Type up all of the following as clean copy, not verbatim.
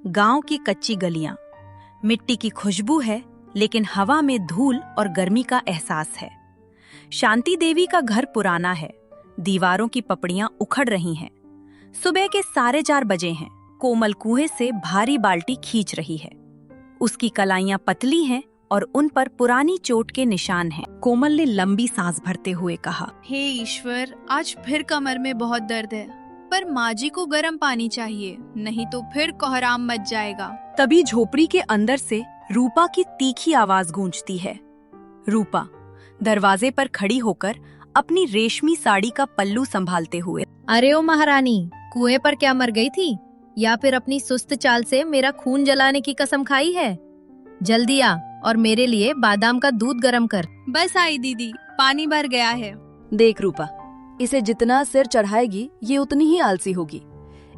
गांव की कच्ची गलियां। मिट्टी की खुशबू है, लेकिन हवा में धूल और गर्मी का एहसास है। शांति देवी का घर पुराना है, दीवारों की पपड़ियां उखड़ रही हैं। सुबह के 4:30 बजे हैं। कोमल कुएं से भारी बाल्टी खींच रही है। उसकी कलाइयां पतली हैं और उन पर पुरानी चोट के निशान हैं। कोमल ने लंबी सांस भरते हुए कहा, हे ईश्वर, आज फिर कमर में बहुत दर्द है, पर माँ जी को गर्म पानी चाहिए, नहीं तो फिर कोहराम मच जाएगा। तभी झोपड़ी के अंदर से रूपा की तीखी आवाज गूंजती है। रूपा दरवाजे पर खड़ी होकर अपनी रेशमी साड़ी का पल्लू संभालते हुए, अरे ओ महारानी, कुएं पर क्या मर गई थी, या फिर अपनी सुस्त चाल से मेरा खून जलाने की कसम खाई है? जल्दी आ और मेरे लिए बादाम का दूध गरम कर। बस आई दीदी, पानी भर गया है। देख रूपा, इसे जितना सिर चढ़ाएगी ये उतनी ही आलसी होगी।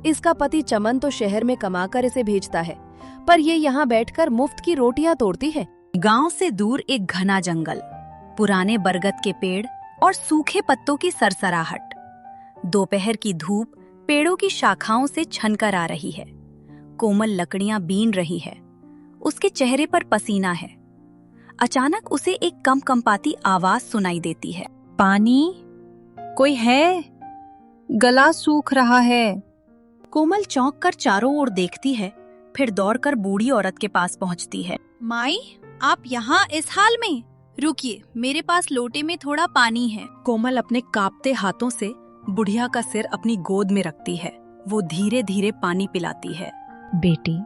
इसका पति चमन तो शहर में कमाकर इसे भेजता है, पर ये यहाँ बैठकर मुफ्त की रोटियां तोड़ती है। गांव से दूर एक घना जंगल, पुराने बरगद के पेड़ और सूखे पत्तों की सरसराहट। दोपहर की धूप पेड़ों की शाखाओं से छनकर आ रही है। कोमल लकड़ियां बीन रही है। उसके चेहरे पर पसीना है। अचानक उसे एक कंपकंपाती आवाज सुनाई देती है, पानी? कोई है? गला सूख रहा है। कोमल चौंक कर चारों ओर देखती है, फिर दौड़कर बूढ़ी औरत के पास पहुंचती है। माई, आप यहाँ इस हाल में? रुकिए, मेरे पास लोटे में थोड़ा पानी है। कोमल अपने कांपते हाथों से बुढ़िया का सिर अपनी गोद में रखती है। वो धीरे धीरे पानी पिलाती है। बेटी,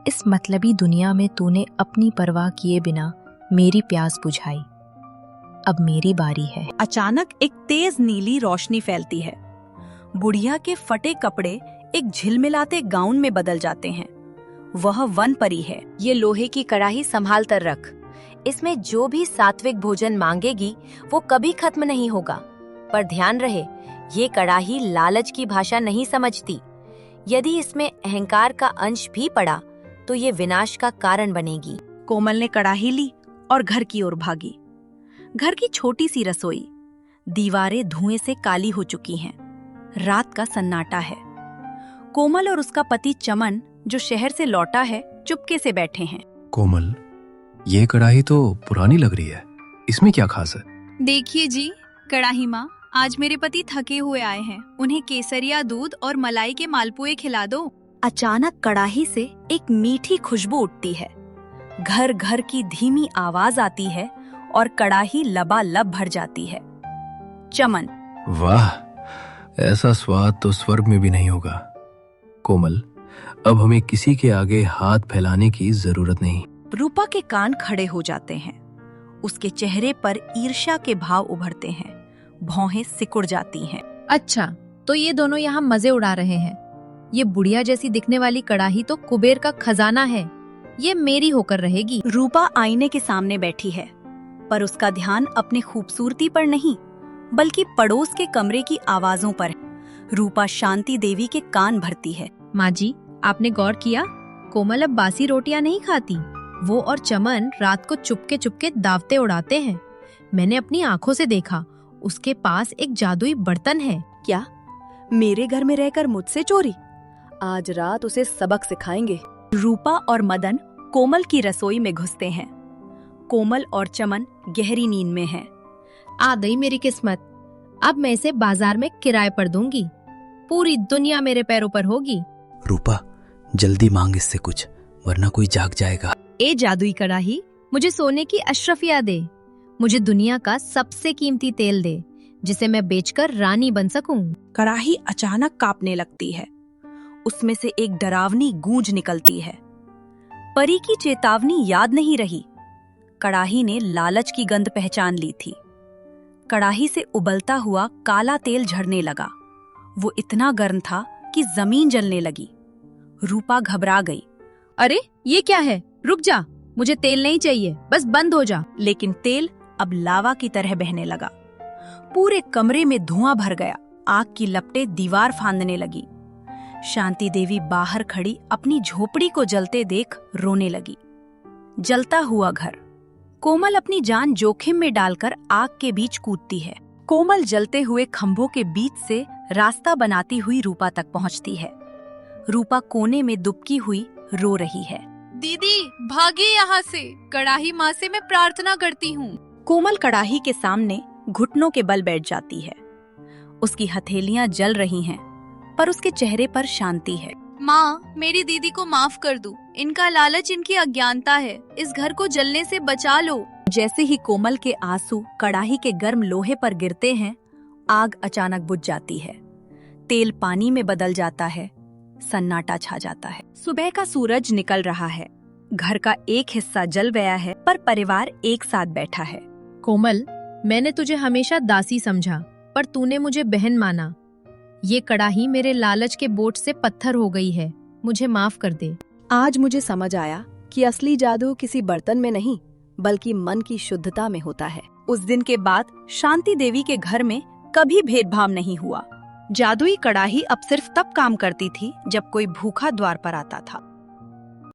इस मतलबी दुनिया में तूने अपनी परवाह किए बिना मेरी प्यास बुझाई। अब मेरी बारी है। अचानक एक तेज नीली रोशनी फैलती है। बुढ़िया के फटे कपड़े एक झिलमिलाते गाउन में बदल जाते हैं। वह वन परी है। ये लोहे की कढ़ाई संभाल कर रख। इसमें जो भी सात्विक भोजन मांगेगी वो कभी खत्म नहीं होगा। पर ध्यान रहे, ये कढ़ाई लालच की भाषा नहीं समझती। यदि इसमें अहंकार का अंश भी पड़ा तो ये विनाश का कारण बनेगी। कोमल ने कढ़ाई ली और घर की ओर भागी। घर की छोटी सी रसोई, दीवारें धुएं से काली हो चुकी हैं। रात का सन्नाटा है। कोमल और उसका पति चमन, जो शहर से लौटा है, चुपके से बैठे हैं। कोमल, ये कढ़ाई तो पुरानी लग रही है, इसमें क्या खास है? देखिए जी, कढ़ाई माँ, आज मेरे पति थके हुए आए हैं, उन्हें केसरिया दूध और मलाई के मालपुए खिला दो। अचानक कढ़ाई से एक मीठी खुशबू उठती है। घर घर की धीमी आवाज आती है और कढ़ाई लबालब भर जाती है। चमन, वाह, ऐसा स्वाद तो स्वर्ग में भी नहीं होगा। कोमल, अब हमें किसी के आगे हाथ फैलाने की जरूरत नहीं। रूपा के कान खड़े हो जाते हैं। उसके चेहरे पर ईर्ष्या के भाव उभरते हैं। भौहें सिकुड़ जाती हैं। अच्छा, तो ये दोनों यहाँ मजे उड़ा रहे हैं। ये बुढ़िया जैसी दिखने वाली कढ़ाई तो कुबेर का खजाना है। ये मेरी होकर रहेगी। रूपा आईने के सामने बैठी है, पर उसका ध्यान अपनी खूबसूरती पर नहीं, बल्कि पड़ोस के कमरे की आवाजों पर है। रूपा शांति देवी के कान भरती है। माँ जी, आपने गौर किया? कोमल अब बासी रोटियां नहीं खाती। वो और चमन रात को चुपके चुपके दावते उड़ाते हैं। मैंने अपनी आंखों से देखा। उसके पास एक जादुई बर्तन है। क्या? मेरे घर में रहकर मुझसे चोरी? आज रात उसे सबक सिखाएंगे। रूपा और मदन कोमल की रसोई में घुसते हैं। कोमल और चमन गहरी नींद में हैं। आ गई मेरी किस्मत। अब मैं इसे बाजार में किराए पर दूंगी। पूरी दुनिया मेरे पैरों पर होगी। रूपा, जल्दी मांग इससे कुछ, वरना कोई जाग जाएगा। ए जादुई कढ़ाई, मुझे सोने की अशरफिया दे। मुझे दुनिया का सबसे कीमती तेल दे, जिसे मैं बेचकर रानी बन सकूं। कढ़ाई अचानक कांपने लगती है। उसमें से एक डरावनी गूंज निकलती है। परी की चेतावनी याद नहीं रही। कढ़ाई ने लालच की गंध पहचान ली थी। कढ़ाई से उबलता हुआ काला तेल झड़ने लगा। वो इतना गर्म था कि जमीन जलने लगी। रूपा घबरा गई। अरे, ये क्या है? रुक जा, मुझे तेल नहीं चाहिए, बस बंद हो जा। लेकिन तेल अब लावा की तरह बहने लगा। पूरे कमरे में धुआं भर गया। आग की लपटें दीवार फांदने लगी। शांति देवी बाहर खड़ी अपनी झोपड़ी को जलते देख रोने लगी। जलता हुआ घर। कोमल अपनी जान जोखिम में डालकर आग के बीच कूदती है। कोमल जलते हुए खंभों के बीच से रास्ता बनाती हुई रूपा तक पहुंचती है। रूपा कोने में दुबकी हुई रो रही है। दीदी भागिए यहाँ से, कड़ाही माँ से मैं प्रार्थना करती हूँ। कोमल कड़ाही के सामने घुटनों के बल बैठ जाती है। उसकी हथेलियां जल रही हैं, पर उसके चेहरे पर शांति है। माँ, मेरी दीदी को माफ कर दो। इनका लालच इनकी अज्ञानता है। इस घर को जलने से बचा लो। जैसे ही कोमल के आंसू कड़ाही के गर्म लोहे पर गिरते हैं, आग अचानक बुझ जाती है। तेल पानी में बदल जाता है। सन्नाटा छा जाता है। सुबह का सूरज निकल रहा है। घर का एक हिस्सा जल गया है, पर परिवार एक साथ बैठा है। कोमल, मैंने तुझे हमेशा दासी समझा, पर तूने मुझे बहन माना। ये कड़ाही मेरे लालच के बोझ से पत्थर हो गई है। मुझे माफ कर दे। आज मुझे समझ आया कि असली जादू किसी बर्तन में नहीं, बल्कि मन की शुद्धता में होता है। उस दिन के बाद शांति देवी के घर में कभी भेदभाव नहीं हुआ। जादुई कड़ाही अब सिर्फ तब काम करती थी जब कोई भूखा द्वार पर आता था।